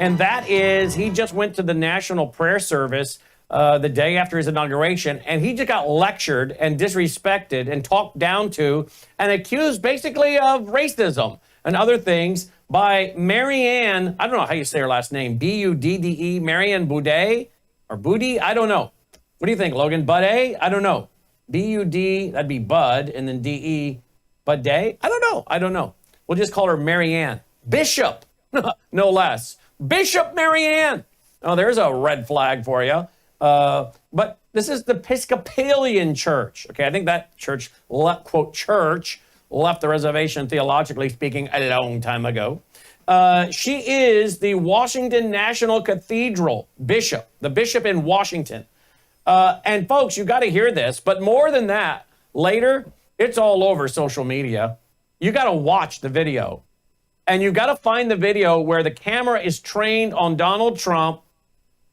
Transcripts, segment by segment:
and that is he just went to the national prayer service the day after his inauguration, and he just got lectured and disrespected and talked down to and accused basically of racism and other things by Marianne, I don't know how you say her last name, B-U-D-D-E, Marianne Budde, or Budde, I don't know. What do you think, Logan? Budde? I don't know. B-U-D, that'd be Bud, and then D-E, Budde? I don't know. We'll just call her Marianne. Bishop, no less. Bishop Marianne. Oh, there's a red flag for you. But this is the Episcopalian Church. Okay, I think that church, quote, church, left the reservation, theologically speaking, a long time ago. She is the Washington National Cathedral bishop, the bishop in Washington. And folks, you got to hear this, but more than that, later, it's all over social media. You got to watch the video. And you got to find the video where the camera is trained on Donald Trump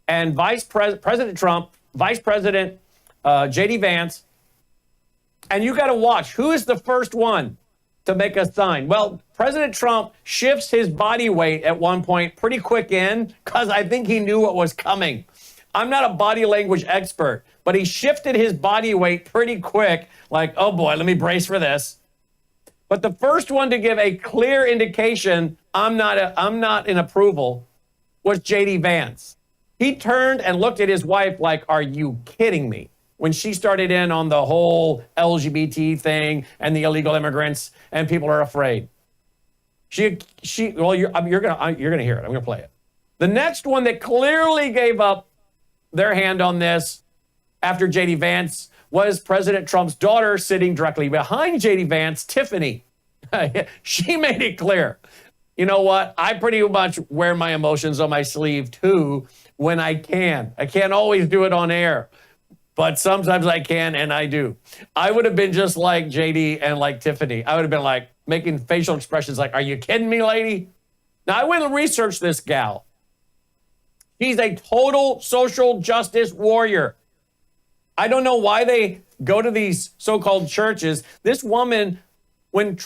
and President Trump, Vice President J.D. Vance. And you got to watch who is the first one to make a sign. Well, President Trump shifts his body weight at one point pretty quick because I think he knew what was coming. I'm not a body language expert, but he shifted his body weight pretty quick, like, oh boy, let me brace for this. But the first one to give a clear indication I'm not in approval was J.D. Vance. He turned and looked at his wife like, are you kidding me? When she started in on the whole LGBT thing and the illegal immigrants and people are afraid. Well, you're gonna hear it. I'm gonna play it. The next one that clearly gave up their hand on this after J.D. Vance was President Trump's daughter sitting directly behind J.D. Vance, Tiffany. She made it clear. You know what? I pretty much wear my emotions on my sleeve too when I can. I can't always do it on air, but sometimes I can, and I do. I would have been just like JD and like Tiffany. I would have been like making facial expressions like, are you kidding me, lady? Now, I went and researched this gal. She's a total social justice warrior. I don't know why they go to these so-called churches. This woman, when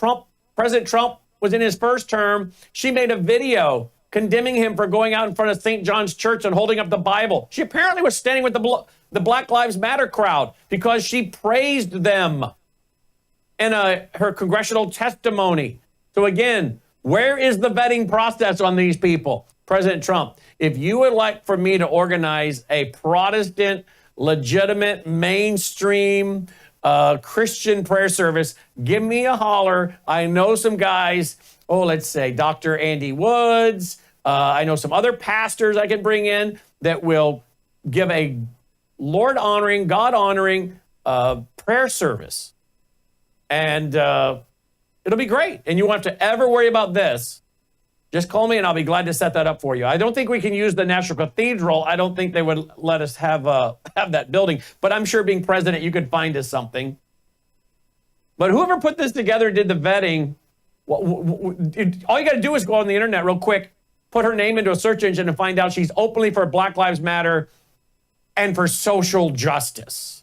President Trump was in his first term, she made a video condemning him for going out in front of St. John's Church and holding up the Bible. She apparently was standing with the Black Lives Matter crowd because she praised them in her congressional testimony. So again, where is the vetting process on these people? President Trump, if you would like for me to organize a Protestant, legitimate, mainstream Christian prayer service, give me a holler. I know some guys, let's say Dr. Andy Woods. I know some other pastors I can bring in that will give a Lord-honoring, God-honoring prayer service. And it'll be great. And you won't have to ever worry about this. Just call me and I'll be glad to set that up for you. I don't think we can use the National Cathedral. I don't think they would let us have that building. But I'm sure being president, you could find us something. But whoever put this together did the vetting. All you got to do is go on the internet real quick, put her name into a search engine and find out she's openly for Black Lives Matter and for social justice.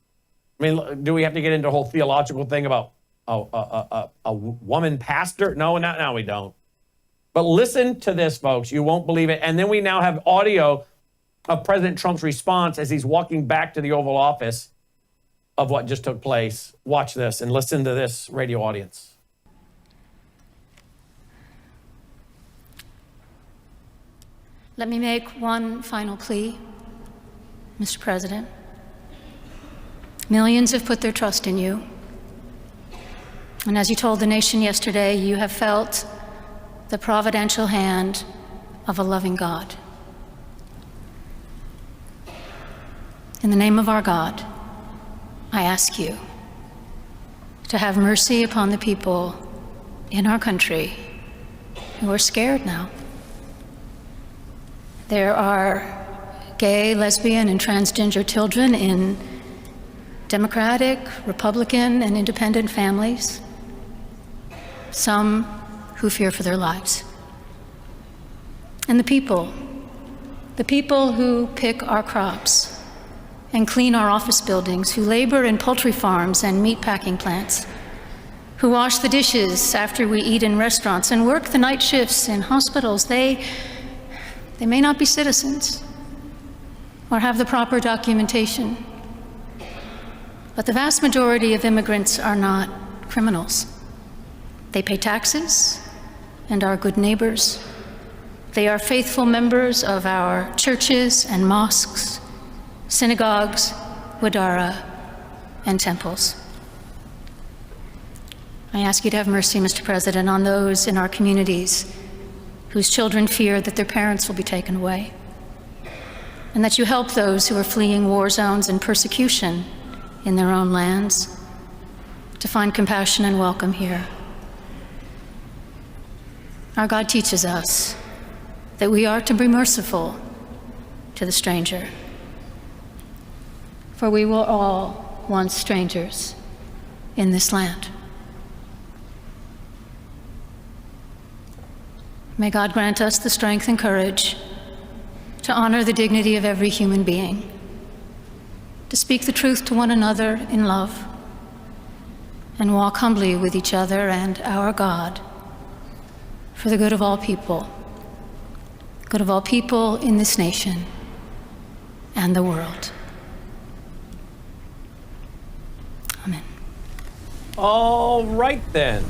I mean, do we have to get into a whole theological thing about a woman pastor? No, now we don't. But listen to this, folks. You won't believe it. And then we now have audio of President Trump's response as he's walking back to the Oval Office of what just took place. Watch this and listen to this, radio audience. Let me make one final plea, Mr. President. Millions have put their trust in you. And as you told the nation yesterday, you have felt the providential hand of a loving God. In the name of our God, I ask you to have mercy upon the people in our country who are scared now. There are gay, lesbian, and transgender children in Democratic, Republican, and independent families, some who fear for their lives. And the people who pick our crops and clean our office buildings, who labor in poultry farms and meat packing plants, who wash the dishes after we eat in restaurants and work the night shifts in hospitals, they They may not be citizens or have the proper documentation, but the vast majority of immigrants are not criminals. They pay taxes and are good neighbors. They are faithful members of our churches and mosques, synagogues, wadara, and temples. I ask you to have mercy, Mr. President, on those in our communities whose children fear that their parents will be taken away, and that you help those who are fleeing war zones and persecution in their own lands to find compassion and welcome here. Our God teaches us that we are to be merciful to the stranger, for we were all once strangers in this land. May God grant us the strength and courage to honor the dignity of every human being, to speak the truth to one another in love, and walk humbly with each other and our God for the good of all people in this nation and the world. Amen. All right then.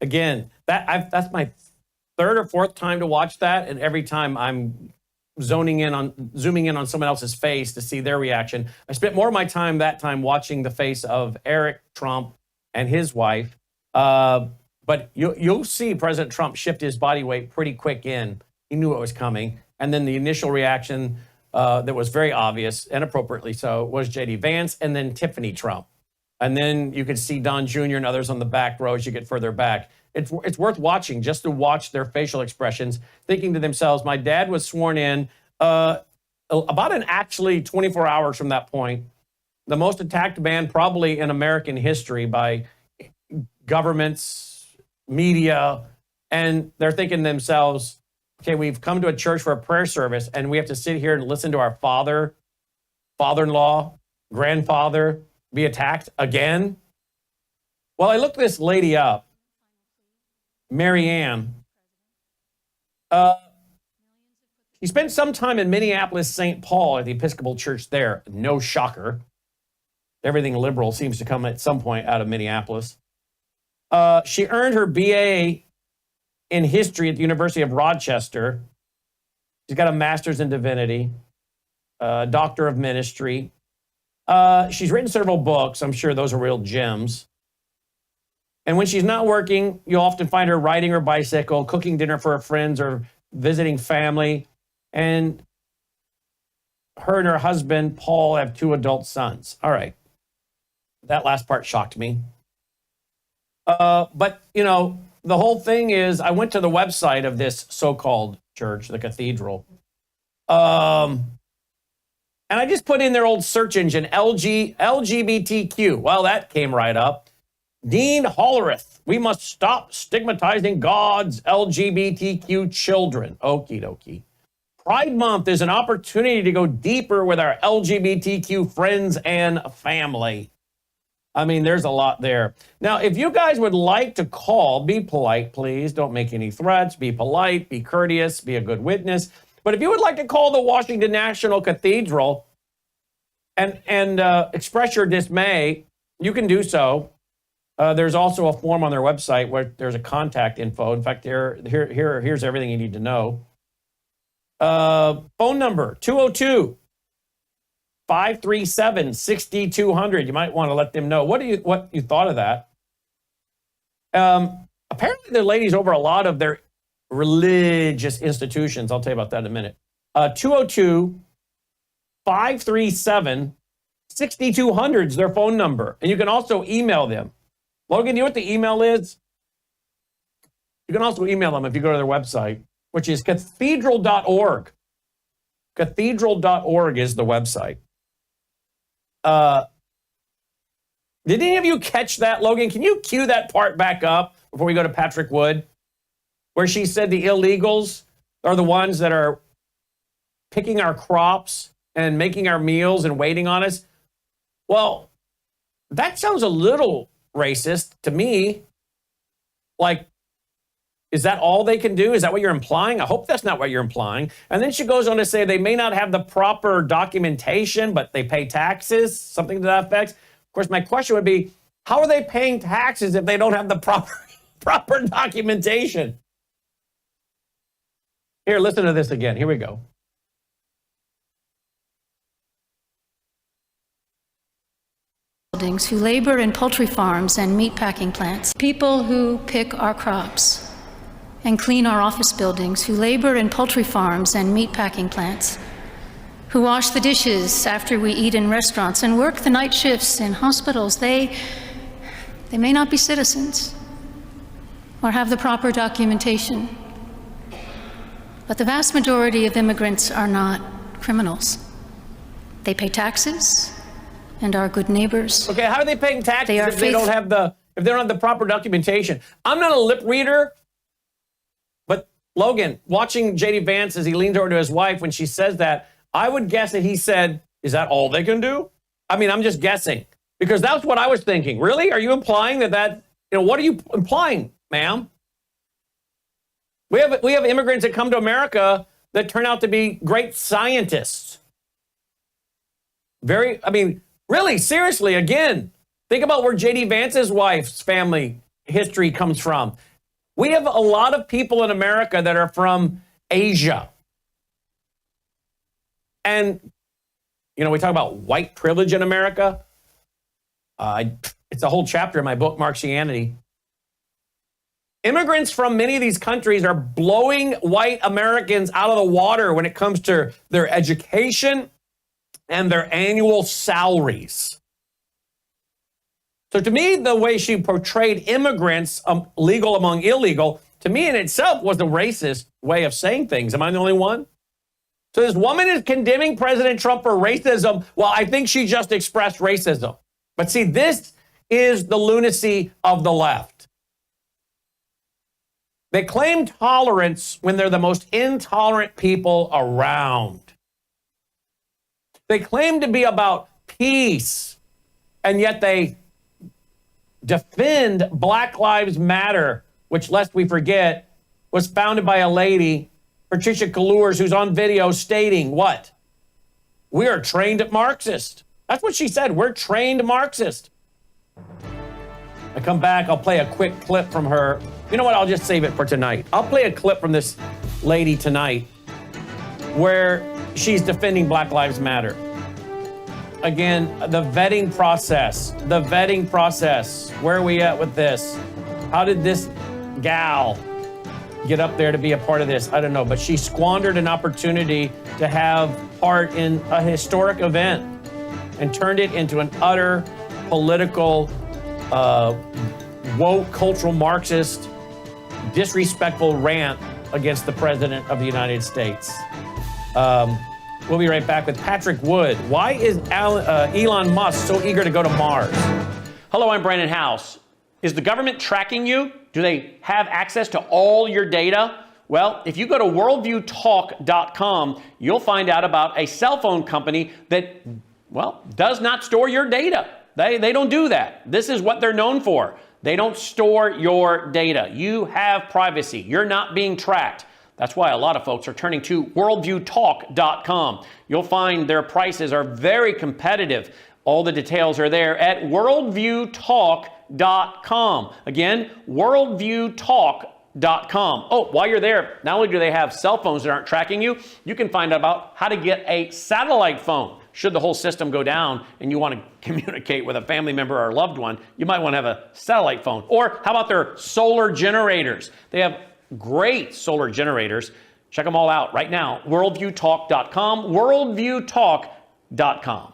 Again, that's my third or fourth time to watch that, and every time I'm zooming in on someone else's face to see their reaction. I spent more of my time that time watching the face of Eric Trump and his wife. But you'll see President Trump shift his body weight pretty quick in. He knew it was coming. And then the initial reaction that was very obvious, and appropriately so, was J.D. Vance and then Tiffany Trump. And then you could see Don Jr. and others on the back row as you get further back. It's worth watching just to watch their facial expressions, thinking to themselves, my dad was sworn in about actually 24 hours from that point, the most attacked man probably in American history by governments, media, and they're thinking to themselves, okay, we've come to a church for a prayer service and we have to sit here and listen to our father-in-law, grandfather be attacked again? Well, I looked this lady up, Mary Ann. She spent some time in Minneapolis, St. Paul at the Episcopal Church there. No shocker. Everything liberal seems to come at some point out of Minneapolis. She earned her BA in history at the University of Rochester. She's got a master's in divinity, doctor of ministry. She's written several books. I'm sure those are real gems. And when she's not working, you'll often find her riding her bicycle, cooking dinner for her friends, or visiting family. And her and her husband, Paul, have 2 adult sons. All right. That last part shocked me. But, you know, the whole thing is, I went to the website of this so-called church, the cathedral. And I just put in their old search engine, LGBTQ. Well, that came right up. Dean Hollerith, we must stop stigmatizing God's LGBTQ children. Okie dokie. Pride Month is an opportunity to go deeper with our LGBTQ friends and family. I mean, there's a lot there. Now, if you guys would like to call, be polite, please. Don't make any threats. Be polite, be courteous, be a good witness. But if you would like to call the Washington National Cathedral and express your dismay, you can do so. There's also a form on their website where there's a contact info. In fact, here's everything you need to know. Phone number, 202-537-6200. You might want to let them know what you thought of that. Apparently, the ladies over a lot of their religious institutions. I'll tell you about that in a minute. 202-537-6200 is their phone number. And you can also email them. Logan, do you know what the email is? You can also email them if you go to their website, which is cathedral.org. Cathedral.org is the website. Did any of you catch that, Logan? Can you cue that part back up before we go to Patrick Wood? Where she said the illegals are the ones that are picking our crops and making our meals and waiting on us. Well, that sounds a little racist to me. Like, Is that all they can do? Is that what you're implying? I hope that's not what you're implying. And then she goes on to say they may not have the proper documentation, but they pay taxes, something to that effect. Of course, my question would be, how are they paying taxes if they don't have the proper documentation? Here, listen to this again. Here we go. Who labor in poultry farms and meatpacking plants. People who pick our crops and clean our office buildings, who labor in poultry farms and meatpacking plants, who wash the dishes after we eat in restaurants and work the night shifts in hospitals. They may not be citizens or have the proper documentation, but the vast majority of immigrants are not criminals. They pay taxes and are good neighbors. Okay, how are they paying taxes if they don't have the proper documentation? I'm not a lip reader, but Logan, watching JD Vance as he leans over to his wife when she says that, I would guess that he said, "Is that all they can do?" I mean, I'm just guessing because that's what I was thinking. Really? Are you implying that what are you implying, ma'am? We have immigrants that come to America that turn out to be great scientists. Really, seriously, again, think about where JD Vance's wife's family history comes from. We have a lot of people in America that are from Asia. And, we talk about white privilege in America. It's a whole chapter in my book, Marxianity. Immigrants from many of these countries are blowing white Americans out of the water when it comes to their education and their annual salaries. So to me, the way she portrayed immigrants, legal among illegal, to me in itself was a racist way of saying things. Am I the only one? So this woman is condemning President Trump for racism. Well, I think she just expressed racism. But see, this is the lunacy of the left. They claim tolerance when they're the most intolerant people around. They claim to be about peace, and yet they defend Black Lives Matter, which, lest we forget, was founded by a lady, Patricia Kallurs, who's on video stating what? We are trained Marxist. That's what she said. We're trained Marxist. I come back, I'll play a quick clip from her. You know what? I'll just save it for tonight. I'll play a clip from this lady tonight where she's defending Black Lives Matter. Again, the vetting process. Where are we at with this? How did this gal get up there to be a part of this? I don't know, but she squandered an opportunity to have part in a historic event and turned it into an utter political, woke, cultural Marxist, disrespectful rant against the President of the United States. We'll be right back with Patrick Wood. Why is Elon Musk so eager to go to Mars? Hello, I'm Brandon House. Is the government tracking you? Do they have access to all your data? Well, if you go to worldviewtalk.com, you'll find out about a cell phone company that, does not store your data. They don't do that. This is what they're known for. They don't store your data. You have privacy. You're not being tracked. That's why a lot of folks are turning to worldviewtalk.com. You'll find their prices are very competitive. All the details are there at worldviewtalk.com. Again, worldviewtalk.com. Oh, while you're there, not only do they have cell phones that aren't tracking you, you can find out about how to get a satellite phone. Should the whole system go down and you want to communicate with a family member or a loved one, you might want to have a satellite phone. Or how about their solar generators? They have great solar generators. Check them all out right now. Worldviewtalk.com, worldviewtalk.com.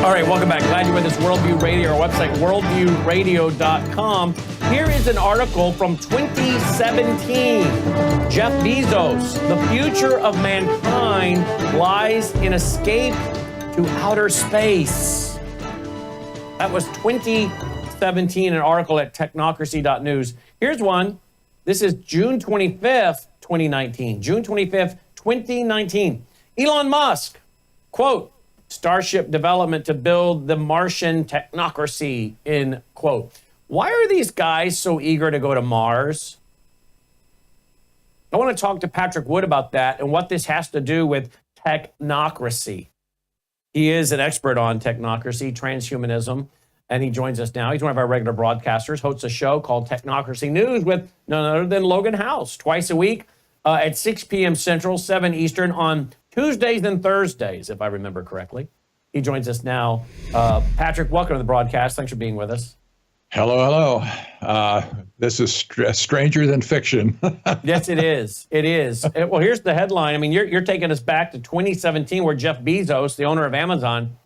All right, welcome back. Glad you're with us. Worldview Radio, our website, worldviewradio.com. Here is an article from 2017. Jeff Bezos, the future of mankind lies in escape to outer space. That was 2017, an article at technocracy.news. Here's one. This is June 25th, 2019. June 25th, 2019. Elon Musk, quote, Starship development to build the Martian technocracy, end quote. Why are these guys so eager to go to Mars? I want to talk to Patrick Wood about that and what this has to do with technocracy. He is an expert on technocracy, transhumanism, and he joins us now. He's one of our regular broadcasters, hosts a show called Technocracy News with none other than Logan House, twice a week at 6 p.m. Central, 7 Eastern on Tuesdays and Thursdays, if I remember correctly. He joins us now. Patrick, welcome to the broadcast. Thanks for being with us. Hello, hello. This is stranger than fiction. Yes, it is. It is. Well, here's the headline. I mean, you're taking us back to 2017, where Jeff Bezos, the owner of Amazon,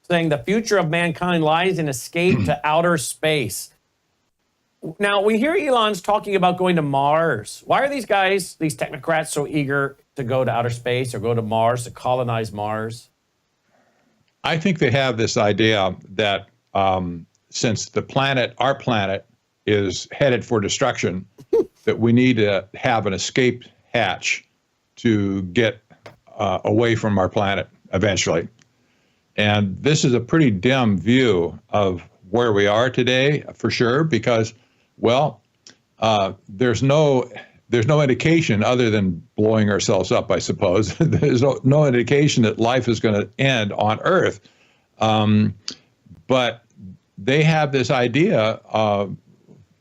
saying the future of mankind lies in escape to outer space. Now, we hear Elon's talking about going to Mars. Why are these guys, these technocrats, so eager to go to outer space or go to Mars, to colonize Mars? I think they have this idea that since the planet, our planet, is headed for destruction, that we need to have an escape hatch to get away from our planet eventually. And this is a pretty dim view of where we are today, for sure, because, well, there's no indication other than blowing ourselves up, I suppose. There's no indication that life is going to end on Earth. But they have this idea of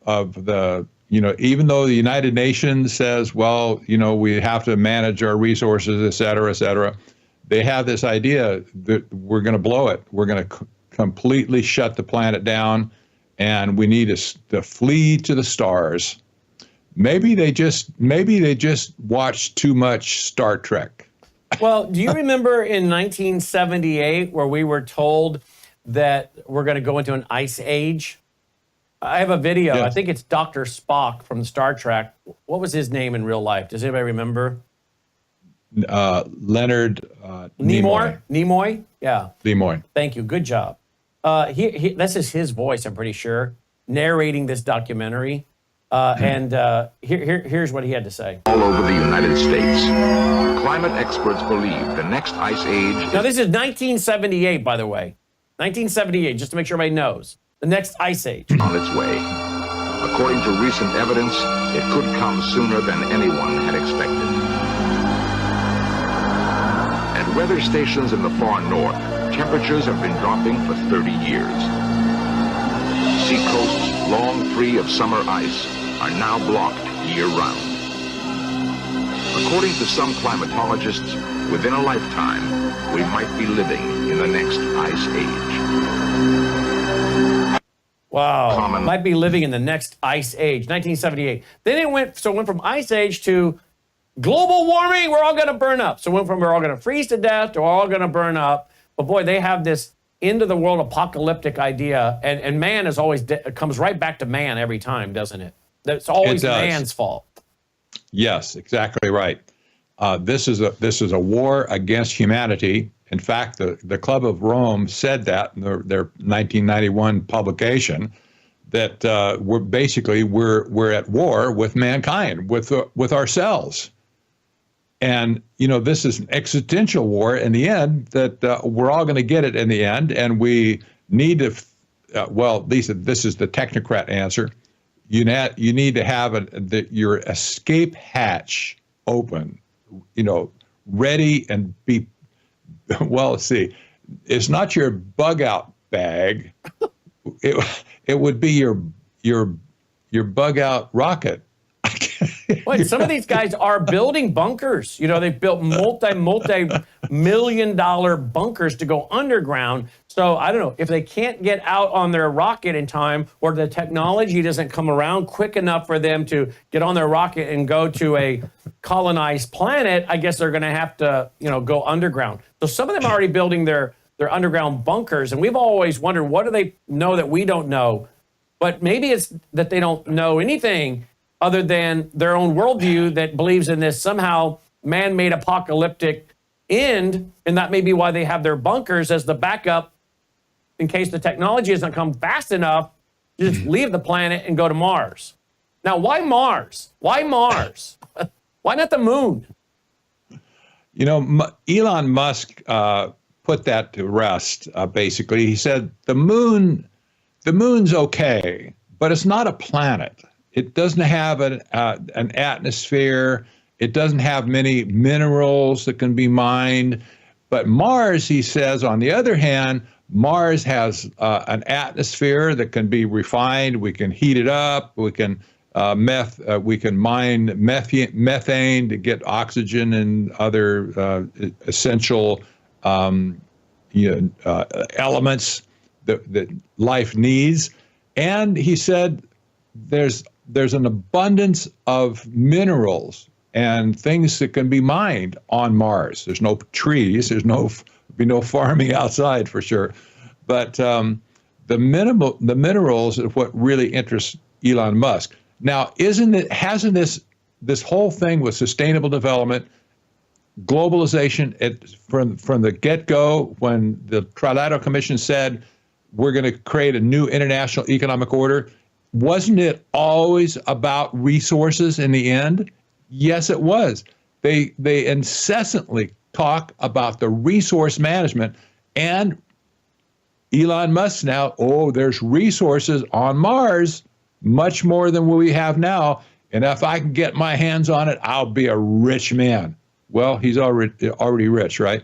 the, even though the United Nations says, well, we have to manage our resources, et cetera, they have this idea that we're going to blow it. We're going to completely shut the planet down, and we need to flee to the stars. Maybe they just watched too much Star Trek. Well, do you remember in 1978 where we were told that we're going to go into an ice age? I have a video. Yes. I think it's Dr. Spock from Star Trek. What was his name in real life? Does anybody remember? Leonard Nimoy? Nimoy? Yeah. Nimoy. Thank you. Good job. This is his voice, I'm pretty sure, narrating this documentary. Here's what he had to say. All over the United States, climate experts believe the next ice age... Now, this is 1978, by the way. 1978, just to make sure everybody knows. The next ice age. ...on its way. According to recent evidence, it could come sooner than anyone had expected. At weather stations in the far north, temperatures have been dropping for 30 years. Seacoasts, long free of summer ice, are now blocked year-round. According to some climatologists, within a lifetime, we might be living in the next ice age. Wow, might be living in the next ice age, 1978. Then it went from ice age to global warming, we're all going to burn up. So it went from we're all going to freeze to death to we're all going to burn up. But boy, they have this end of the world apocalyptic idea, and man is always comes right back to man every time, doesn't it? It's always man's fault. Yes, exactly right. This is a war against humanity. In fact, the Club of Rome said that in their 1991 publication, that we're at war with mankind, with ourselves. And this is an existential war in the end, that we're all going to get it in the end, and we need to. This is the technocrat answer. You need to have your escape hatch open, ready and be. Well, see, it's not your bug out bag. It would be your bug out rocket. Wait, some of these guys are building bunkers. They've built multi-million-dollar bunkers to go underground. So I don't know if they can't get out on their rocket in time, or the technology doesn't come around quick enough for them to get on their rocket and go to a colonized planet. I guess they're going to have to, go underground. So some of them are already building their underground bunkers, and we've always wondered, what do they know that we don't know? But maybe it's that they don't know anything other than their own worldview that believes in this somehow man-made apocalyptic end, and that may be why they have their bunkers as the backup in case the technology doesn't come fast enough to just leave the planet and go to Mars. Now, why Mars? Why Mars? Why not the moon? Elon Musk put put that to rest. Basically, he said the moon's okay, but it's not a planet. It doesn't have an atmosphere. It doesn't have many minerals that can be mined. But Mars, he says, on the other hand, Mars has an atmosphere that can be refined. We can heat it up. We can we can mine methane to get oxygen and other essential elements that life needs. And he said there's an abundance of minerals and things that can be mined on Mars. There's no trees. There's be no farming outside for sure. But the minerals are what really interests Elon Musk. Now, hasn't this whole thing with sustainable development, globalization, from the get-go, when the Trilateral Commission said we're going to create a new international economic order, wasn't it always about resources in the end? Yes, it was. They incessantly talk about the resource management, and Elon Musk now, there's resources on Mars, much more than we have now, and if I can get my hands on it, I'll be a rich man. Well, he's already rich, right?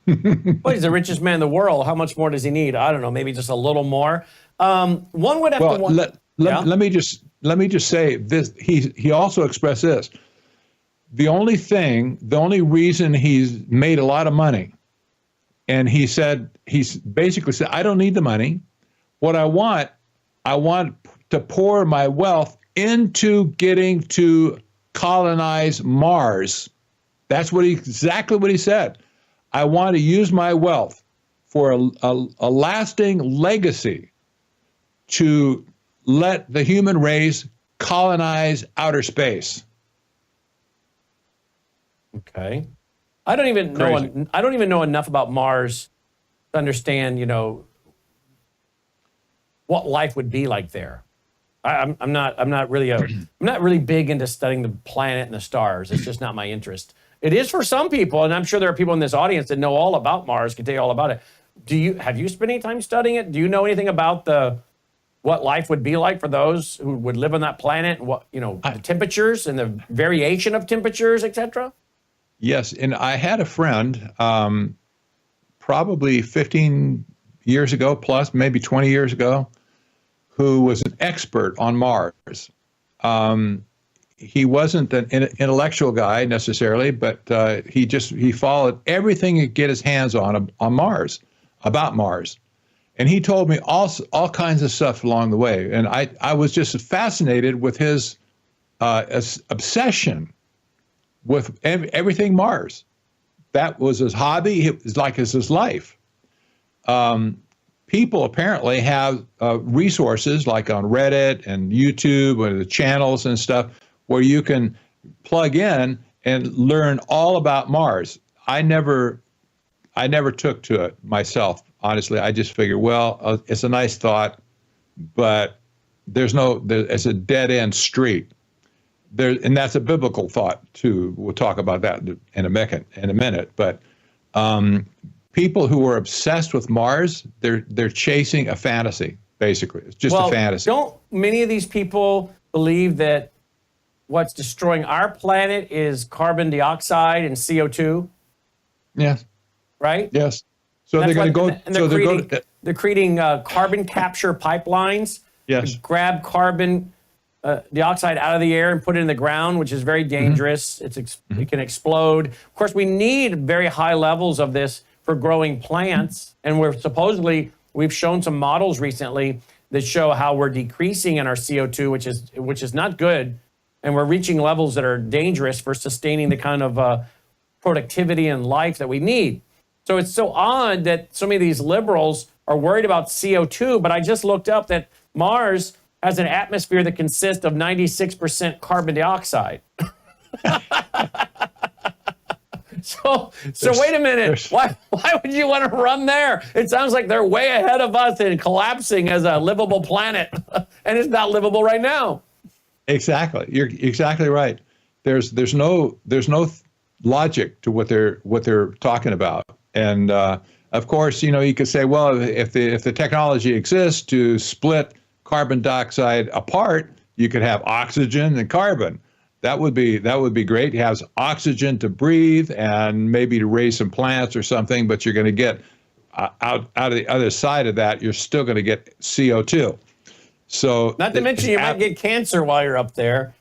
Well, he's the richest man in the world. How much more does he need? I don't know, maybe just a little more. One would have to wonder. Let me just say this. He also expressed this. The only reason he's made a lot of money, and he's basically said, I don't need the money. What I want to pour my wealth into getting to colonize Mars. That's exactly what he said. I want to use my wealth for a lasting legacy to let the human race colonize outer space. Okay. I don't even know enough about Mars to understand, what life would be like there. I'm not really big into studying the planet and the stars. It's just not my interest. It is for some people, and I'm sure there are people in this audience that know all about Mars, can tell you all about it. Have you spent any time studying it? Do you know anything about what life would be like for those who would live on that planet, and what, the temperatures and the variation of temperatures, etc.? Yes, and I had a friend, probably 15 years ago, plus maybe 20 years ago, who was an expert on Mars. He wasn't an intellectual guy necessarily, but he followed everything he could get his hands on Mars, about Mars. And he told me all kinds of stuff along the way. And I was just fascinated with his obsession with everything Mars. That was his hobby. It was like his life. People apparently have resources like on Reddit and YouTube and the channels and stuff where you can plug in and learn all about Mars. I never took to it myself, honestly. I just figured, it's a nice thought, but it's a dead end street. And that's a biblical thought too. We'll talk about that in a minute. But people who are obsessed with Mars, they're chasing a fantasy. Basically, it's just a fantasy. Don't many of these people believe that what's destroying our planet is carbon dioxide and CO2? Yes. Right? Yes. So they're going to go. And they're creating carbon capture pipelines. Yes. To grab carbon dioxide out of the air and put it in the ground, which is very dangerous. Mm-hmm. It can explode. Of course, we need very high levels of this for growing plants, and we've shown some models recently that show how we're decreasing in our CO2, which is not good, and we're reaching levels that are dangerous for sustaining the kind of productivity and life that we need. So it's so odd that so many of these liberals are worried about CO2, but I just looked up that Mars has an atmosphere that consists of 96% carbon dioxide. So wait a minute. Why would you want to run there? It sounds like they're way ahead of us in collapsing as a livable planet, and it's not livable right now. Exactly. You're exactly right. There's no logic to what they're talking about. And Of course, you could say, well, if the technology exists to split carbon dioxide apart, you could have oxygen and carbon. That would be great. It has oxygen to breathe and maybe to raise some plants or something, but you're going to get out of the other side of that, you're still going to get CO2. So, not to mention you might get cancer while you're up there,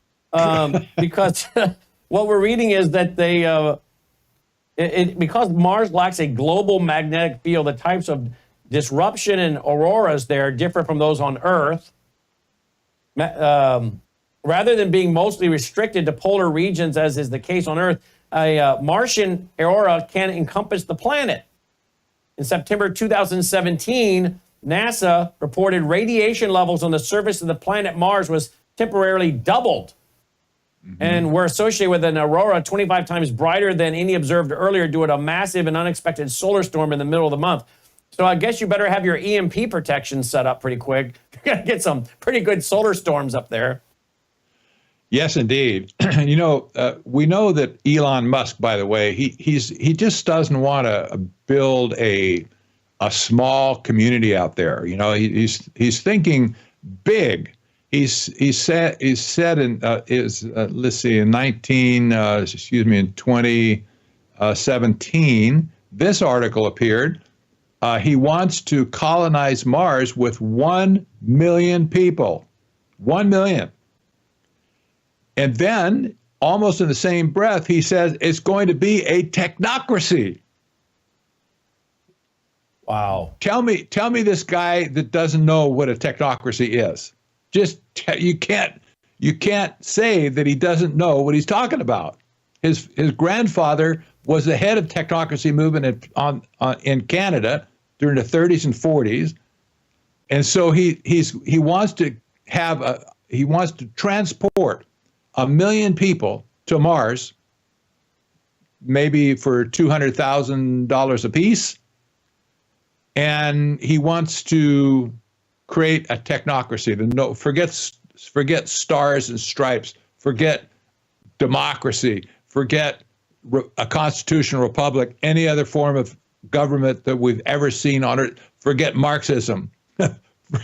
because what we're reading is that because Mars lacks a global magnetic field, the types of disruption and auroras there differ from those on Earth. Rather than being mostly restricted to polar regions, as is the case on Earth, a Martian aurora can encompass the planet. In September 2017, NASA reported radiation levels on the surface of the planet Mars was temporarily doubled and were associated with an aurora 25 times brighter than any observed earlier due to a massive and unexpected solar storm in the middle of the month. So I guess you better have your EMP protection set up pretty quick. You're going to get some pretty good solar storms up there. Yes, indeed. We know that Elon Musk, by the way, he just doesn't want to build a small community out there. He's thinking big. He said in 2017, this article appeared. He wants to colonize Mars with 1 million people. 1 million. And then, almost in the same breath, he says it's going to be a technocracy. Wow. Tell me this guy that doesn't know what a technocracy is. You can't say that he doesn't know what he's talking about. His grandfather was the head of technocracy movement in Canada during the 30s and 40s, and so he wants to transport 1 million people to Mars, maybe for $200,000 apiece, and he wants to create a technocracy. Forget stars and stripes, forget democracy, forget a constitutional republic, any other form of government that we've ever seen on Earth. Forget Marxism,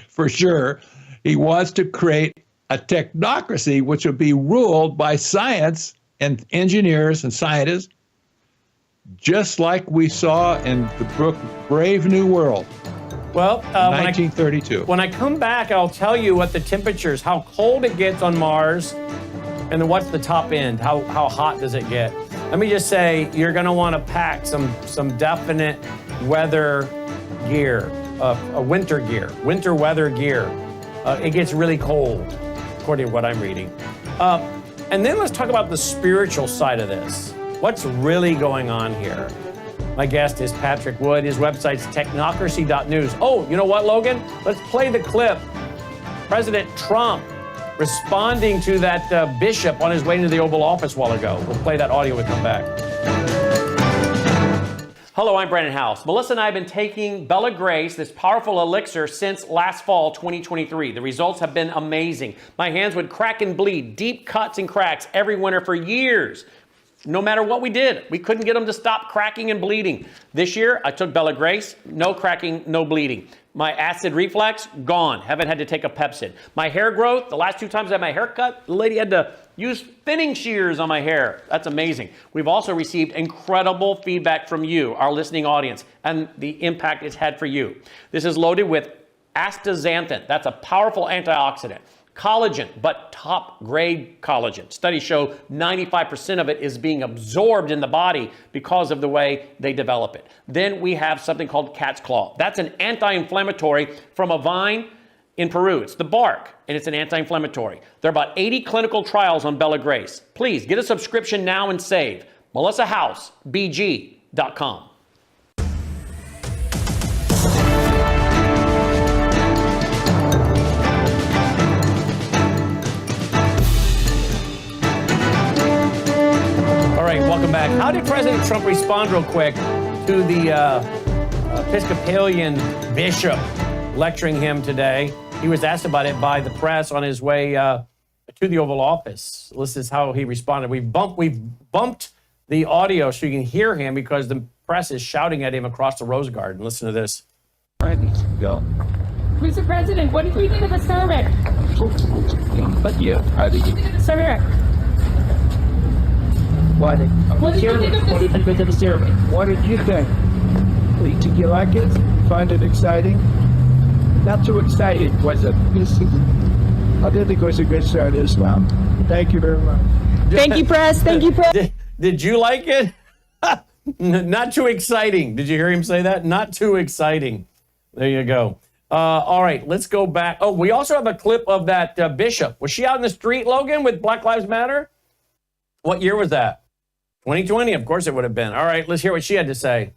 for sure. He wants to create a technocracy which would be ruled by science and engineers and scientists, just like we saw in the book Brave New World. Well, 1932. When I come back, I'll tell you what the temperatures, how cold it gets on Mars, and then what's the top end, how hot does it get. Let me just say, you're going to want to pack some definite weather gear, winter weather gear. It gets really cold, according to what I'm reading. And then let's talk about the spiritual side of this. What's really going on here? My guest is Patrick Wood. His website's technocracy.news. Oh, you know what, Logan? Let's play the clip. President Trump responding to that bishop on his way into the Oval Office a while ago. We'll play that audio when we come back. Hello, I'm Brandon House. Melissa and I have been taking Bella Grace, this powerful elixir, since last fall, 2023. The results have been amazing. My hands would crack and bleed, deep cuts and cracks every winter for years. No matter what we did, we couldn't get them to stop cracking and bleeding. This year, I took Bella Grace, no cracking, no bleeding. My acid reflux, gone. Haven't had to take a Pepsid. My hair growth, the last 2 times I had my hair cut, the lady had to use thinning shears on my hair. That's amazing. We've also received incredible feedback from you, our listening audience, and the impact it's had for you. This is loaded with astaxanthin. That's a powerful antioxidant. Collagen, but top grade collagen. Studies show 95% of it is being absorbed in the body because of the way they develop it. Then we have something called cat's claw. That's an anti-inflammatory from a vine in Peru. It's the bark, and it's an anti-inflammatory. There are about 80 clinical trials on Bella Grace. Please get a subscription now and save. MelissaHouseBG.com. All right, welcome back. How did President Trump respond real quick to the Episcopalian bishop lecturing him today? He was asked about it by the press on his way to the Oval Office. This is how he responded. We've bumped the audio so you can hear him because the press is shouting at him across the Rose Garden. Listen to this. Ready to go. Mr. President, what did we think of the survey? But you, how did you? Survey. What did you think of the survey? What did you think? Did you like it? Find it exciting? Not too exciting, was it? I did think it was a good start as well. Thank you very much. Thank you, press. Thank you, press. Did you like it? Not too exciting. Did you hear him say that? Not too exciting. There you go. All right, let's go back. Oh, we also have a clip of that bishop. Was she out in the street, Logan, with Black Lives Matter? What year was that? 2020, of course it would have been. All right, let's hear what she had to say.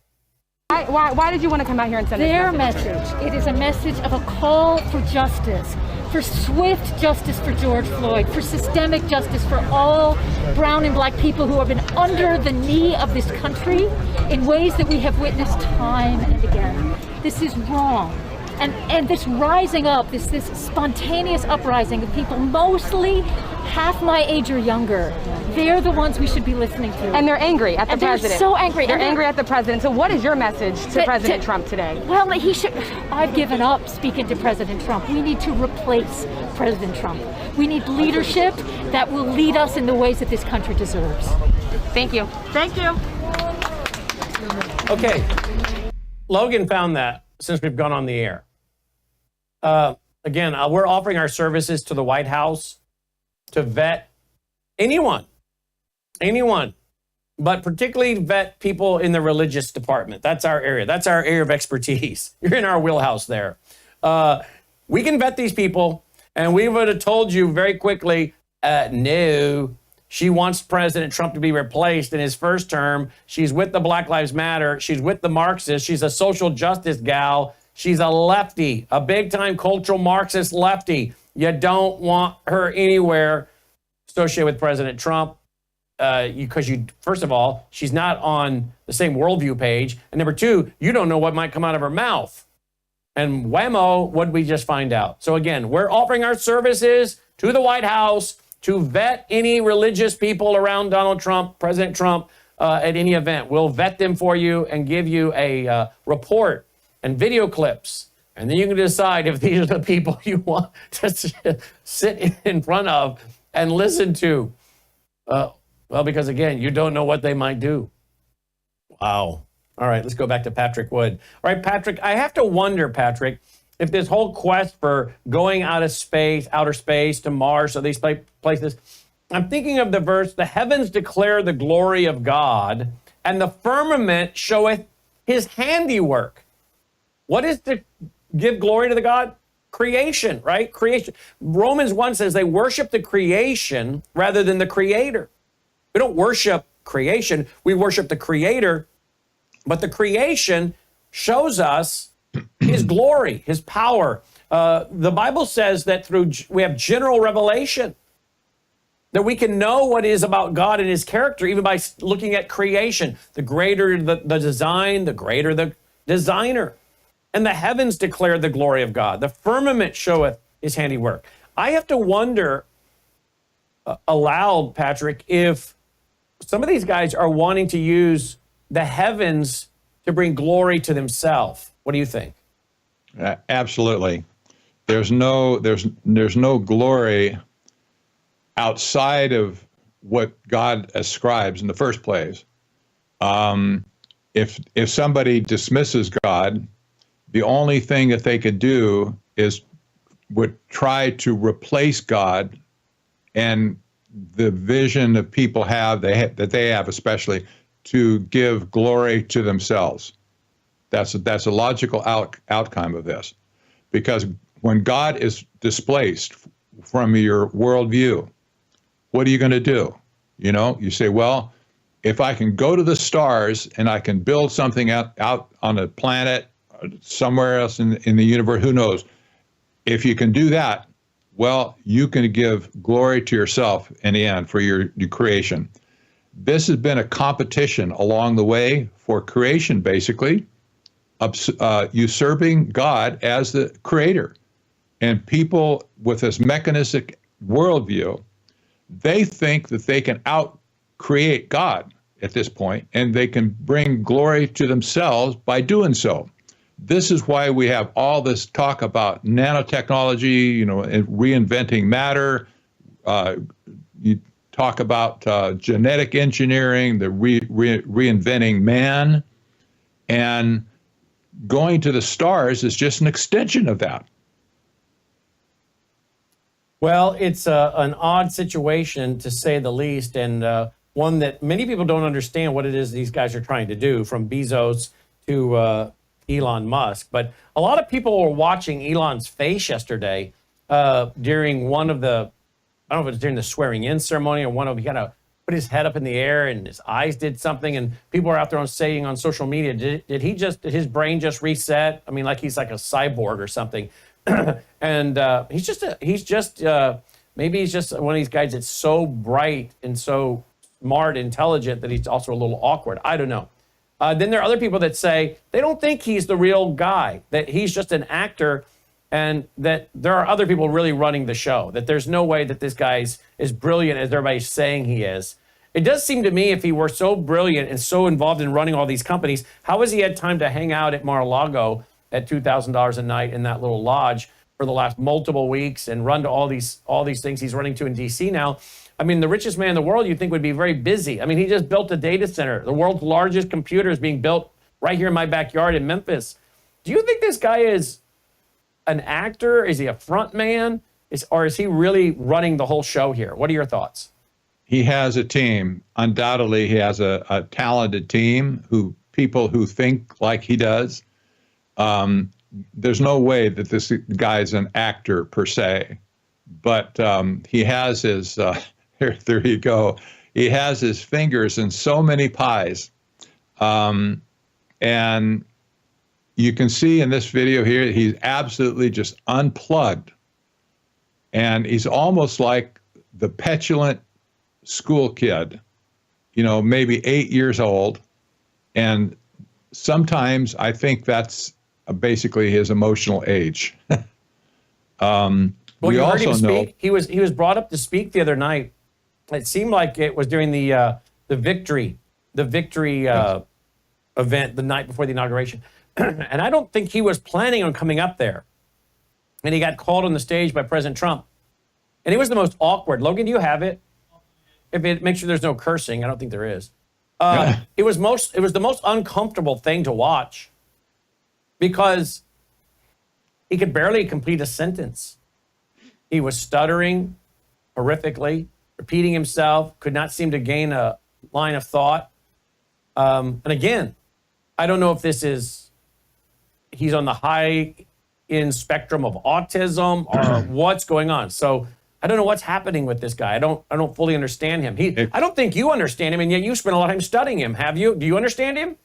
Why did you want to come out here and send their message? It is a message of a call for justice, for swift justice for George Floyd, for systemic justice for all brown and black people who have been under the knee of this country in ways that we have witnessed time and again. This is wrong. And this rising up, this spontaneous uprising of people, mostly half my age or younger, they're the ones we should be listening to. And they're angry at the president. They're so angry. They're angry at the president. So what is your message to President Trump today? Well, I've given up speaking to President Trump. We need to replace President Trump. We need leadership that will lead us in the ways that this country deserves. Thank you. Thank you. Okay. Logan found that since we've gone on the air. Again, we're offering our services to the White House to vet anyone, but particularly vet people in the religious department. That's our area. That's our area of expertise. You're in our wheelhouse there. We can vet these people, and we would have told you very quickly, no, she wants President Trump to be replaced in his first term. She's with the Black Lives Matter. She's with the Marxists. She's a social justice gal. She's a lefty, a big-time cultural Marxist lefty. You don't want her anywhere associated with President Trump because first of all, she's not on the same Worldview page. And number two, you don't know what might come out of her mouth. And whammo, what did we just find out? So again, we're offering our services to the White House to vet any religious people around Donald Trump, President Trump, at any event. We'll vet them for you and give you a report and video clips. And then you can decide if these are the people you want to sit in front of and listen to. Well, because again, you don't know what they might do. Wow. All right, let's go back to Patrick Wood. All right, Patrick, I have to wonder, Patrick, if this whole quest for going outer space to Mars, or these places, I'm thinking of the verse, the heavens declare the glory of God, and the firmament showeth his handiwork. What is to give glory to the God? Creation, right? Creation. Romans 1 says they worship the creation rather than the creator. We don't worship creation. We worship the creator, but the creation shows us his glory, his power. The Bible says that we have general revelation, that we can know what is about God and his character even by looking at creation. The greater the design, the greater the designer. And the heavens declare the glory of God. The firmament showeth his handiwork. I have to wonder aloud, Patrick, if some of these guys are wanting to use the heavens to bring glory to themselves. What do you think? Absolutely. There's no glory outside of what God ascribes in the first place. If somebody dismisses God, the only thing that they could do would try to replace God and the vision that people have, that they have especially, to give glory to themselves. That's a logical outcome of this. Because when God is displaced from your worldview, what are you going to do? You say, well, if I can go to the stars and I can build something out on a planet, somewhere else in the universe, who knows? If you can do that, well, you can give glory to yourself in the end for your creation. This has been a competition along the way for creation, basically, usurping God as the creator. And people with this mechanistic worldview, they think that they can out-create God. at this point, and they can bring glory to themselves by doing so. This is why we have all this talk about nanotechnology, you know, and reinventing matter. You talk about genetic engineering, the reinventing man, and going to the stars is just an extension of that. Well, it's an odd situation, to say the least, and one that many people don't understand what it is these guys are trying to do, from Bezos to Elon Musk. But a lot of people were watching Elon's face yesterday during one of the, I don't know if it was during the swearing-in ceremony or one of, he kind of put his head up in the air and his eyes did something, and people are out there saying on social media, did his brain just reset? I mean, like he's like a cyborg or something. And maybe he's just one of these guys that's so bright and so smart, intelligent, that he's also a little awkward. I don't know. Then there are other people that say they don't think he's the real guy, that he's just an actor, and that there are other people really running the show, that there's no way that this guy's as brilliant as everybody's saying he is. It does seem to me, if he were so brilliant and so involved in running all these companies, how has he had time to hang out at Mar-a-Lago at $2,000 a night in that little lodge for the last multiple weeks and run to all these things he's running to in DC now? I mean, the richest man in the world you'd think would be very busy. I mean, he just built a data center. The world's largest computer is being built right here in my backyard in Memphis. Do you think this guy is an actor? Is he a front man? Or is he really running the whole show here? What are your thoughts? He has a team. Undoubtedly, he has a talented team, people who think like he does. There's no way that this guy's an actor per se, but he has his, there you go. He has his fingers in so many pies. And you can see in this video here, he's absolutely just unplugged. And he's almost like the petulant school kid, you know, maybe 8 years old. And sometimes I think that's basically his emotional age. Well, we you heard him also know speak. He was brought up to speak the other night. It seemed like it was during the victory event the night before the inauguration. And I don't think he was planning on coming up there. And he got called on the stage by President Trump. And he was the most awkward. Logan, do you have it? If it make sure there's no cursing, I don't think there is. It was the most uncomfortable thing to watch, because he could barely complete a sentence. He was stuttering horrifically, repeating himself, could not seem to gain a line of thought. And again, I don't know if he's on the high-end spectrum of autism or what's going on. So I don't know what's happening with this guy. I don't fully understand him. I don't think you understand him, and yet you spent a lot of time studying him. Have you? Do you understand him?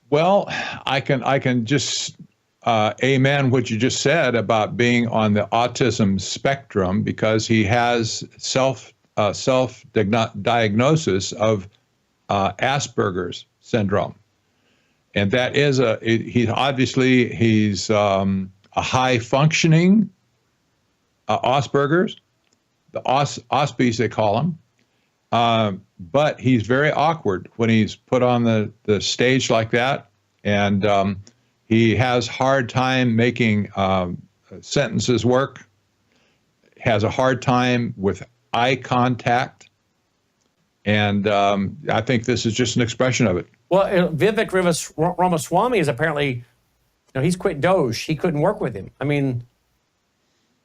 Well, I can just amen what you just said about being on the autism spectrum, because he has self-diagnosis of Asperger's syndrome. And that is he's a high functioning Asperger's, the Ospies they call him. But he's very awkward when he's put on the stage like that. And he has hard time making sentences work, has a hard time with eye contact. And I think this is just an expression of it. Well, Vivek Ramaswamy is apparently, he's quit Doge. He couldn't work with him. I mean,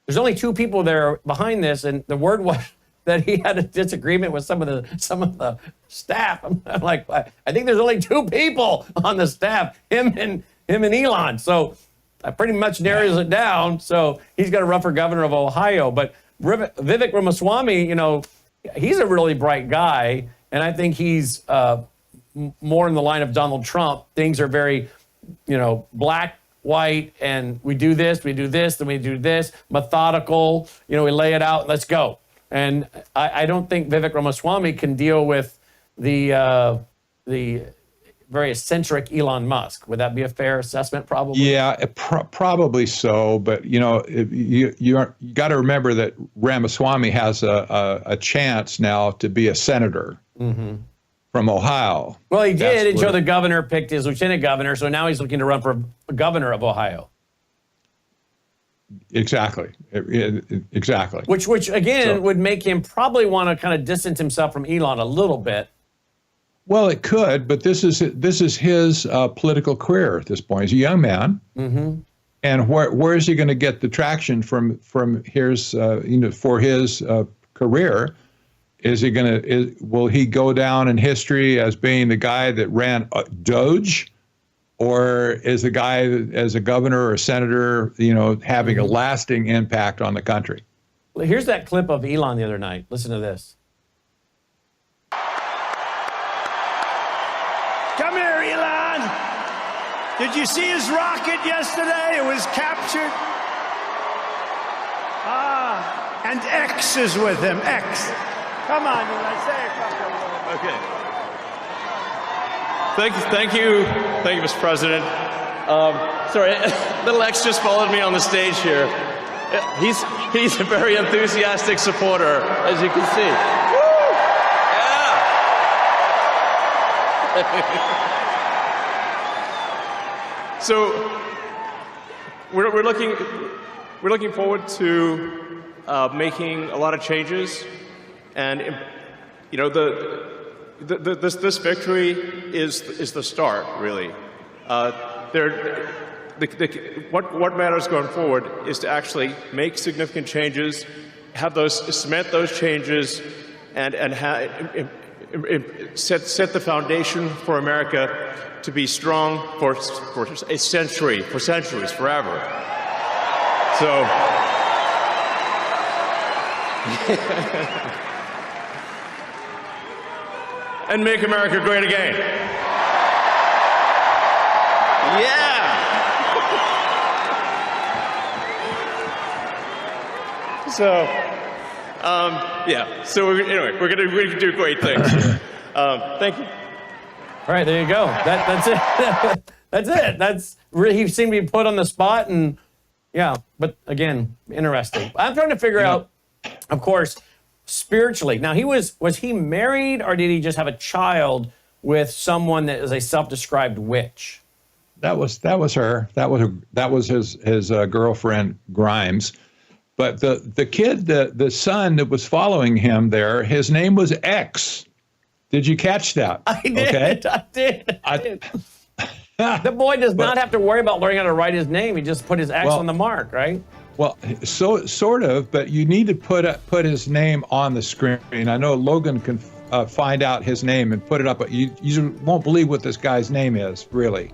there's only two people there behind this, and the word was that he had a disagreement with some of the staff. I'm like, I think there's only two people on the staff, him and Elon. So that pretty much narrows it down. So he's got to run for governor of Ohio. But Vivek Ramaswamy, he's a really bright guy, and I think he's more in the line of Donald Trump. Things are very, black, white, and we do this, then we do this, methodical, we lay it out, let's go. And I don't think Vivek Ramaswamy can deal with the very eccentric Elon Musk. Would that be a fair assessment, probably? Yeah, probably so. But, you got to remember that Ramaswamy has a chance now to be a senator. Mm-hmm. from Ohio. Well, he did, and That's so where- the governor picked his lieutenant governor, so now he's looking to run for governor of Ohio. Exactly. Exactly. Which again, So- would make him probably want to kind of distance himself from Elon a little bit. Well, it could, but this is his political career at this point. He's a young man, and where is he going to get the traction from his for his career? Is he will he go down in history as being the guy that ran Doge, or is the guy that, as a governor or a senator, having a lasting impact on the country? Well, here's that clip of Elon the other night. Listen to this. Come here, Elon. Did you see his rocket yesterday? It was captured. And X is with him. X. Come on, Elon. Say a couple of words. Okay. Thank you, Mr. President. Sorry, little X just followed me on the stage here. He's a very enthusiastic supporter, as you can see. Woo! Yeah. So we're looking forward to making a lot of changes, and this victory is the start, really. What matters going forward is to actually make significant changes, cement those changes, and set the foundation for America to be strong for a century, for centuries, forever. So. And make America great again. Yeah. So, So we're gonna do great things. Thank you. All right, there you go. That's it. That's it. That's really, he seemed to be put on the spot, and yeah. But again, interesting. I'm trying to figure out, of course, spiritually. Now, was he married, or did he just have a child with someone that is a self-described witch? That was her. That was his girlfriend Grimes. But the kid, the son that was following him there, his name was X. Did you catch that? I did. Okay? I did. The boy does not have to worry about learning how to write his name. He just put his X on the mark, right? Well, so sort of, but you need to put his name on the screen. I know Logan can find out his name and put it up, but you won't believe what this guy's name is, really.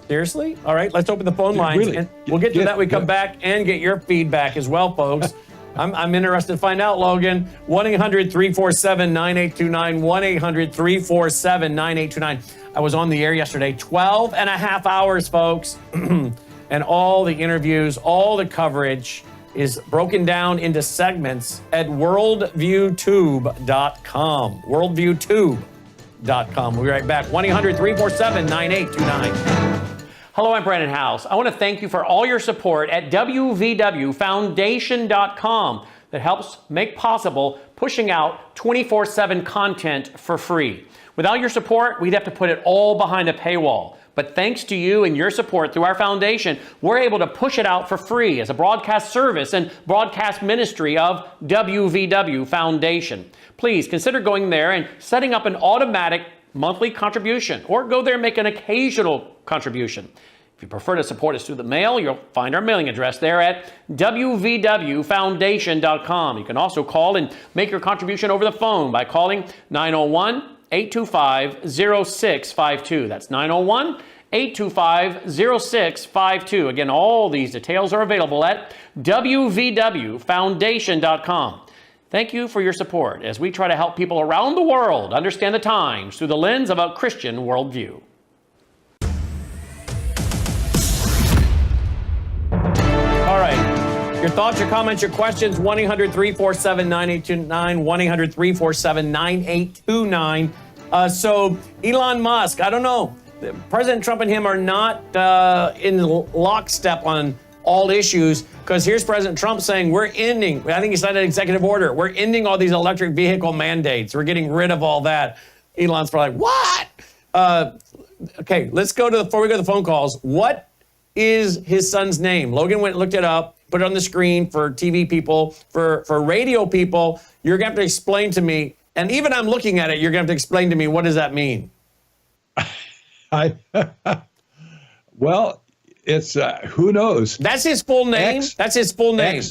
Seriously? All right, let's open the phone lines. Really? And we'll get to that when we come back and get your feedback as well, folks. I'm interested to find out, Logan. 1-800-347-9829, 1-800-347-9829. I was on the air yesterday, 12 and a half hours, folks. And all the interviews, all the coverage is broken down into segments at worldviewtube.com. Worldviewtube.com. We'll be right back. 1-800-347-9829. Hello, I'm Brandon House. I want to thank you for all your support at wvwfoundation.com that helps make possible pushing out 24/7 content for free. Without your support, we'd have to put it all behind a paywall. But thanks to you and your support through our foundation, we're able to push it out for free as a broadcast service and broadcast ministry of WVW Foundation. Please consider going there and setting up an automatic monthly contribution, or go there and make an occasional contribution. If you prefer to support us through the mail, you'll find our mailing address there at wvwfoundation.com. You can also call and make your contribution over the phone by calling 901-825-0652. That's 901-825-0652. Again, all these details are available at wvwfoundation.com. Thank you for your support as we try to help people around the world understand the times through the lens of a Christian worldview. All right. Your thoughts, your comments, your questions, 1-800-347-9829, 1-800-347-9829. So Elon Musk, I don't know. President Trump and him are not in lockstep on all issues, because here's President Trump saying we're ending, I think he signed an executive order, we're ending all these electric vehicle mandates. We're getting rid of all that. Elon's probably like, what? Okay, let's go to before we go to the phone calls. What is his son's name? Logan went and looked it up, put it on the screen for TV people, for radio people. You're going to have to explain to me, and even I'm looking at it, you're going to have to explain to me, what does that mean? Well, it's, who knows? That's his full name? That's his full name.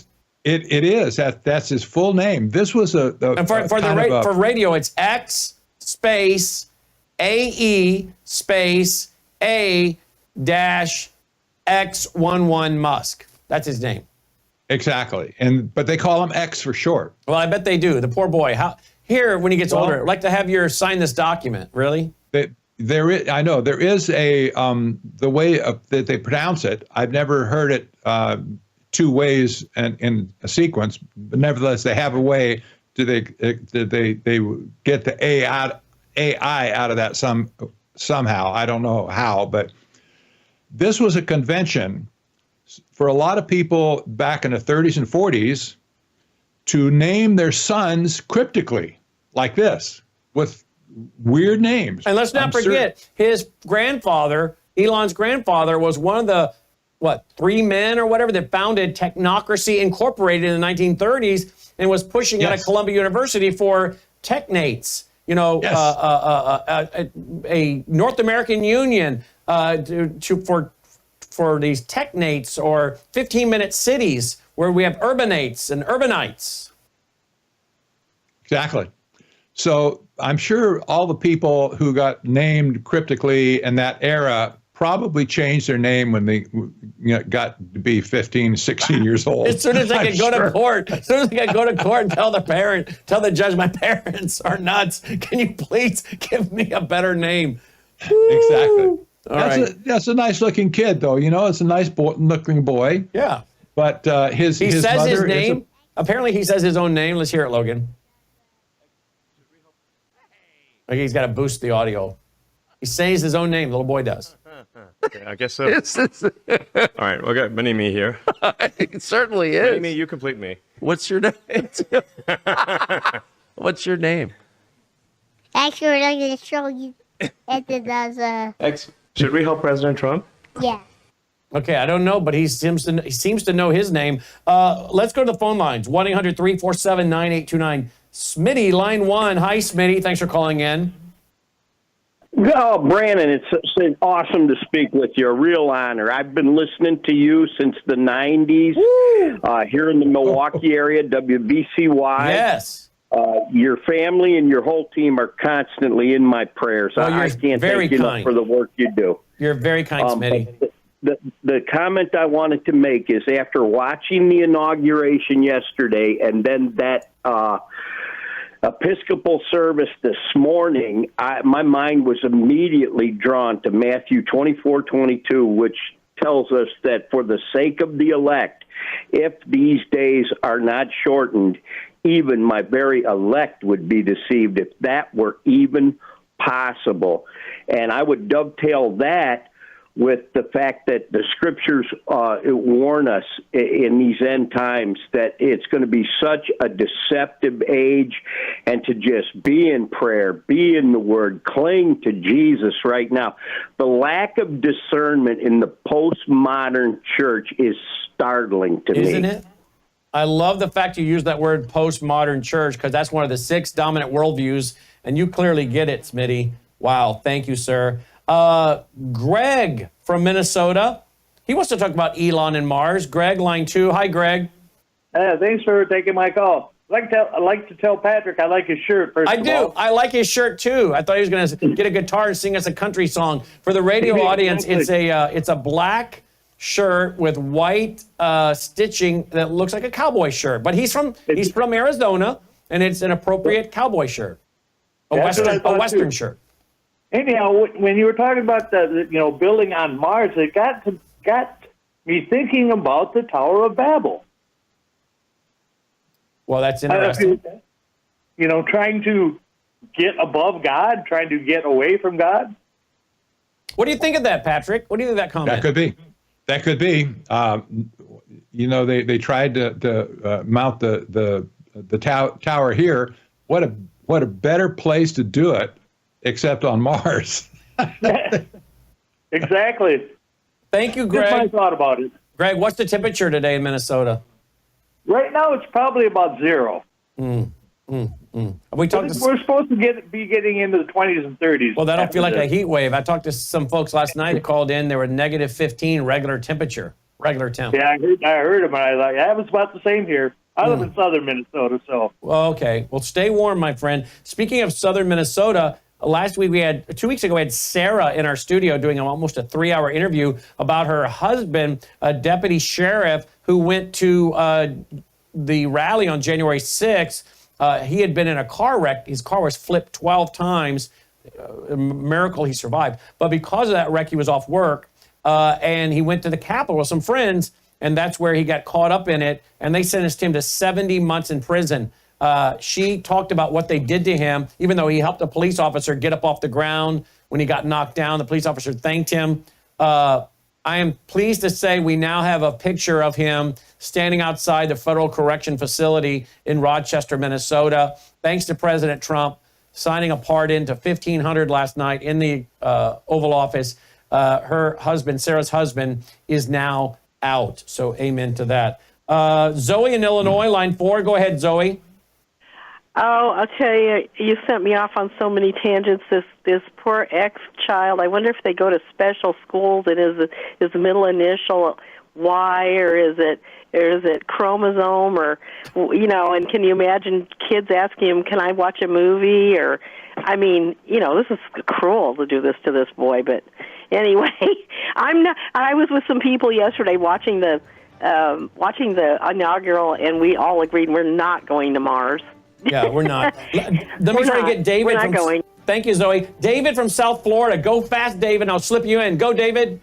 It is. That's his full name. This was and for radio, it's X space AE space A dash X11 Musk. That's his name. Exactly. But they call him X for short. Well, I bet they do. The poor boy. When he gets older, I'd like to have you sign this document. Really? I know there is a the way that they pronounce it. I've never heard it two ways and in a sequence, but nevertheless, they have a way. They get the AI out of that somehow. I don't know how, but this was a convention for a lot of people back in the 30s and 40s to name their sons cryptically, like this, with weird names. And let's not forget, his grandfather, Elon's grandfather, was one of the, three men or whatever that founded Technocracy Incorporated in the 1930s and was pushing out of Columbia University for technates, a North American Union for these technates or 15-minute cities where we have urbanates and urbanites. Exactly. So I'm sure all the people who got named cryptically in that era probably changed their name when they got to be 15, 16 years old. As soon as they could go to court, and tell the judge, my parents are nuts. Can you please give me a better name? Exactly. That's a nice looking kid, though. It's a nice looking boy. Yeah. But he says his name. Apparently, he says his own name. Let's hear it, Logan. Okay, he's got to boost the audio. He says his own name. The little boy does. Okay, I guess so. All right, we got mini me here. It certainly is. Mini me, you complete me. What's your name? What's your name? Actually, I'm going to show you. Should we help President Trump? Yeah. Okay, I don't know, but he seems to know his name. Let's go to the phone lines. 1-800-347-9829. Smitty, line one. Hi, Smitty. Thanks for calling in. Oh, Brandon, it's awesome to speak with you. A real honor. I've been listening to you since the 90s here in the Milwaukee area, WBCY. Yes. Your family and your whole team are constantly in my prayers. Well, I can't thank you enough for the work you do. You're very kind, Smitty. The comment I wanted to make is after watching the inauguration yesterday and then that Episcopal service this morning, my mind was immediately drawn to Matthew 24:22, which tells us that for the sake of the elect, if these days are not shortened, even my very elect would be deceived, if that were even possible. And I would dovetail that with the fact that the scriptures warn us in these end times that it's going to be such a deceptive age, and to just be in prayer, be in the Word, cling to Jesus right now. The lack of discernment in the postmodern church is startling to me. Isn't it? I love the fact you use that word postmodern church, because that's one of the 6 dominant worldviews, and you clearly get it, Smitty. Wow, thank you, sir. Greg from Minnesota. He wants to talk about Elon and Mars. Greg, line 2. Hi, Greg. Thanks for taking my call. I like to tell Patrick I like his shirt, first of all. I like his shirt, too. I thought he was going to get a guitar and sing us a country song. For the radio audience, it's a black shirt with white stitching that looks like a cowboy shirt. But he's from Arizona, and it's an appropriate cowboy shirt. A Western shirt. Anyhow, when you were talking about the building on Mars, it got me thinking about the Tower of Babel. Well, that's interesting. Trying to get above God, trying to get away from God. What do you think of that, Patrick? What do you think of that comment? That could be. They tried to mount the tower here. What a better place to do it except on Mars. Exactly. Thank you, Greg. Just my thought about it. Greg, what's the temperature today in Minnesota? Right now, it's probably about 0. We We're supposed to be getting into the 20s and 30s. Well, that'll feel like a heat wave. I talked to some folks last night that called in. They were negative 15 regular temperature, regular temp. Yeah, I heard them, and I like. That was about the same here. I live in southern Minnesota, so. Well, okay. Well, stay warm, my friend. Speaking of southern Minnesota, last week 2 weeks ago, we had Sarah in our studio doing almost a 3-hour interview about her husband, a deputy sheriff who went to the rally on January 6th. He had been in a car wreck. His car was flipped 12 times. A miracle he survived. But because of that wreck, he was off work. And he went to the Capitol with some friends, and that's where he got caught up in it. And they sentenced him to 70 months in prison. She talked about what they did to him, even though he helped a police officer get up off the ground when he got knocked down. The police officer thanked him. I am pleased to say we now have a picture of him standing outside the Federal Correction Facility in Rochester, Minnesota. Thanks to President Trump signing a pardon to 1,500 last night in the Oval Office. Her husband, Sarah's husband, is now out. So amen to that. Zoe in Illinois, line 4. Go ahead, Zoe. Oh, I'll tell you, you sent me off on so many tangents. This poor ex-child. I wonder if they go to special schools and is the middle initial Y or is it chromosome or and can you imagine kids asking him, "Can I watch a movie?" Or I mean, this is cruel to do this to this boy. But anyway, I was with some people yesterday watching the inaugural, and we all agreed we're not going to Mars. Yeah, we're not. Let me try to get David. We're not going. Thank you, Zoe. David from South Florida. Go fast, David. I'll slip you in. Go, David.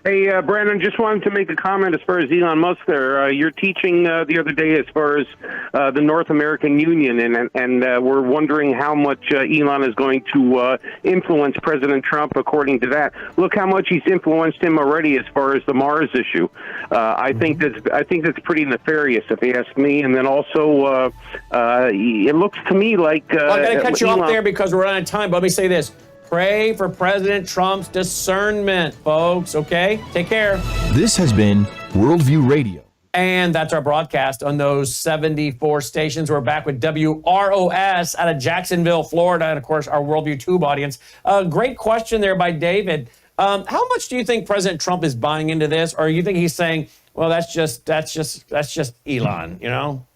Hey, Brandon, just wanted to make a comment as far as Elon Musk there. You're teaching the other day as far as the North American Union, and we're wondering how much Elon is going to influence President Trump according to that. Look how much he's influenced him already as far as the Mars issue. I think that's pretty nefarious, if you ask me. And then also, it looks to me like... Well, I got to cut you off there because we're out of time, but let me say this. Pray for President Trump's discernment, folks, okay? Take care. This has been Worldview Radio. And that's our broadcast on those 74 stations. We're back with WROS out of Jacksonville, Florida, and of course, our Worldview Tube audience. Great question there by David. How much do you think President Trump is buying into this? Or you think he's saying, well, that's just Elon,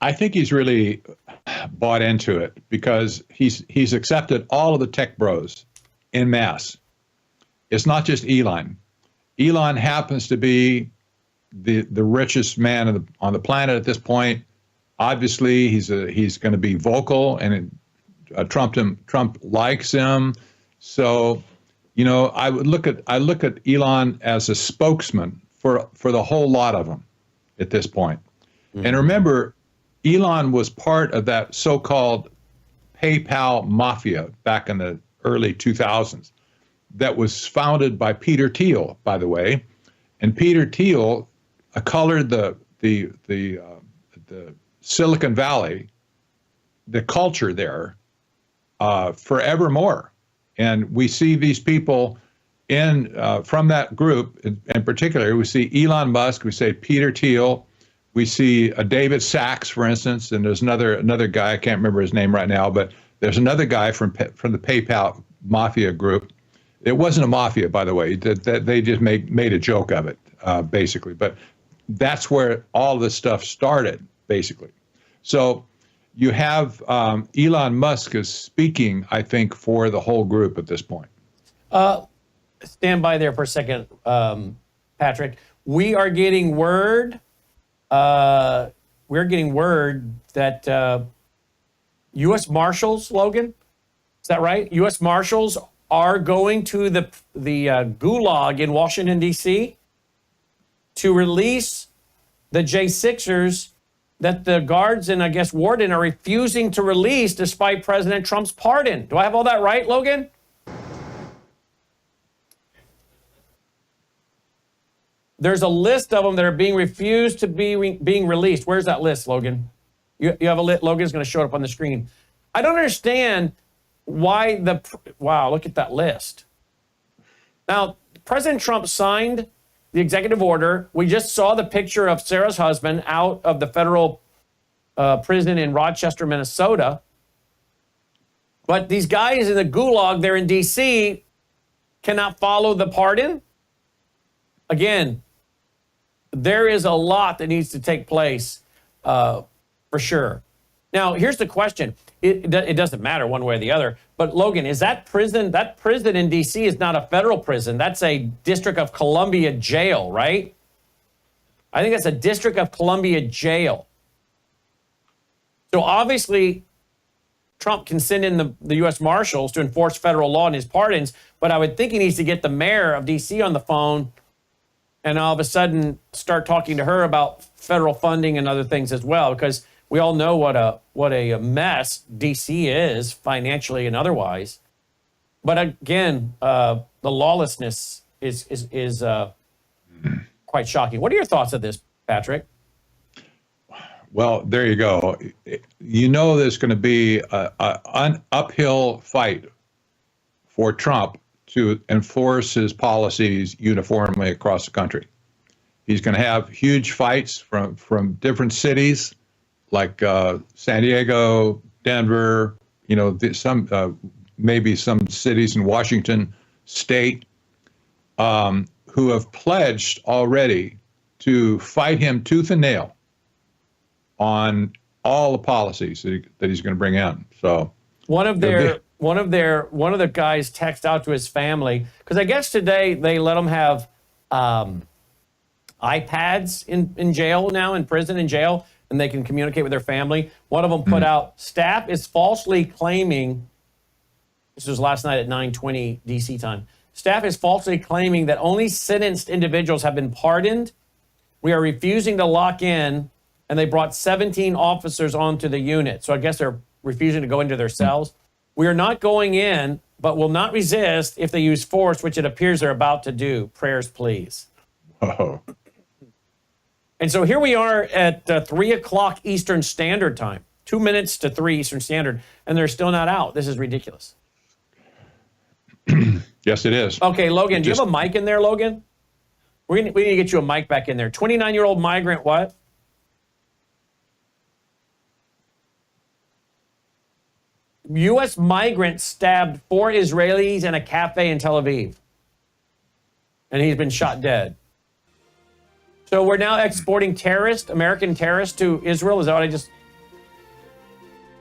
I think he's really bought into it because he's accepted all of the tech bros en masse. It's not just Elon. Elon happens to be the richest man on the planet at this point. Obviously, he's going to be vocal, and Trump likes him. So, I look at Elon as a spokesman for the whole lot of them at this point. Mm-hmm. And remember, Elon was part of that so-called PayPal mafia back in the early 2000s that was founded by Peter Thiel, by the way. And Peter Thiel colored the Silicon Valley, the culture there, forevermore. And we see these people from that group in particular. We see Elon Musk, we say Peter Thiel, we see David Sachs, for instance, and there's another guy, I can't remember his name right now, but there's another guy from the PayPal mafia group. It wasn't a mafia, by the way. That they just made a joke of it, basically. But that's where all this stuff started, basically. So you have Elon Musk is speaking, I think, for the whole group at this point. Stand by there for a second, Patrick. We are getting word. We're getting word that U.S. Marshals, Logan, is that right? U.S. Marshals are going to the gulag in Washington, D.C. to release the J6ers that the guards and, I guess, warden are refusing to release despite President Trump's pardon. Do I have all that right, Logan? There's a list of them that are being refused to be being released. Where's that list, Logan? You have a list. Logan's going to show it up on the screen. I don't understand wow, look at that list. Now, President Trump signed the executive order. We just saw the picture of Sarah's husband out of the federal prison in Rochester, Minnesota. But these guys in the gulag there in D.C. cannot follow the pardon. Again, there is a lot that needs to take place for sure. Now, here's the question. It doesn't matter one way or the other, but Logan, is that prison in D.C. is not a federal prison. That's a District of Columbia jail, right? I think that's a District of Columbia jail. So obviously, Trump can send in the U.S. Marshals to enforce federal law in his pardons, but I would think he needs to get the mayor of D.C. on the phone and all of a sudden start talking to her about federal funding and other things as well, because we all know what a mess D.C. is financially and otherwise. But again, the lawlessness is quite shocking. What are your thoughts of this, Patrick? Well, there you go. You know there's going to be an uphill fight for Trump to enforce his policies uniformly across the country. He's going to have huge fights from different cities like San Diego, Denver, maybe some cities in Washington State who have pledged already to fight him tooth and nail on all the policies that he's going to bring in. So one of the guys texted out to his family, because I guess today they let them have iPads in jail now, in prison and jail, and they can communicate with their family. One of them put out, staff is falsely claiming, this was last night at 9:20 DC time, staff is falsely claiming that only sentenced individuals have been pardoned. We are refusing to lock in, and they brought 17 officers onto the unit. So I guess they're refusing to go into their cells. We are not going in, but will not resist if they use force, which it appears they're about to do. Prayers, please. Oh. And so here we are at 3 o'clock Eastern Standard Time, 2 minutes to 3 Eastern Standard, and they're still not out. This is ridiculous. Yes, it is. Okay, Logan, do you have a mic in there, Logan? We need to get you a mic back in there. 29-year-old migrant, what? U.S. migrant stabbed 4 Israelis in a cafe in Tel Aviv. And he's been shot dead. So we're now exporting American terrorists to Israel? Is that what I just...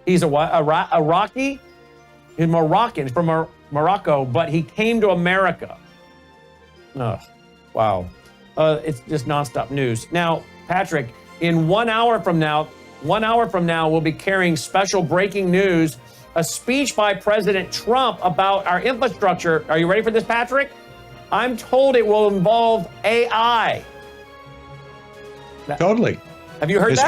He's a what? Iraqi? He's Moroccan, from Morocco, but he came to America. Oh, wow. It's just nonstop news. Now, Patrick, in 1 hour from now, we'll be carrying special breaking news, a speech by President Trump about our infrastructure. Are you ready for this, Patrick? I'm told it will involve AI. Totally. Have you heard that?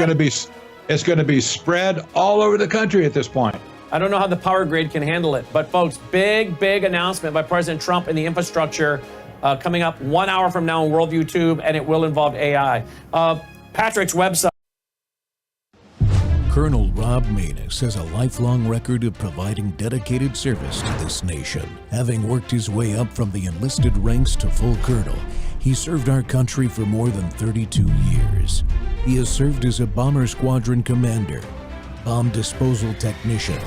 It's going to be spread all over the country at this point. I don't know how the power grid can handle it, but folks, big announcement by President Trump in the infrastructure coming up 1 hour from now on Worldview Tube, and it will involve AI. Patrick's website. Colonel Rob Maness has a lifelong record of providing dedicated service to this nation. Having worked his way up from the enlisted ranks to full colonel, he served our country for more than 32 years. He has served as a bomber squadron commander, bomb disposal technician,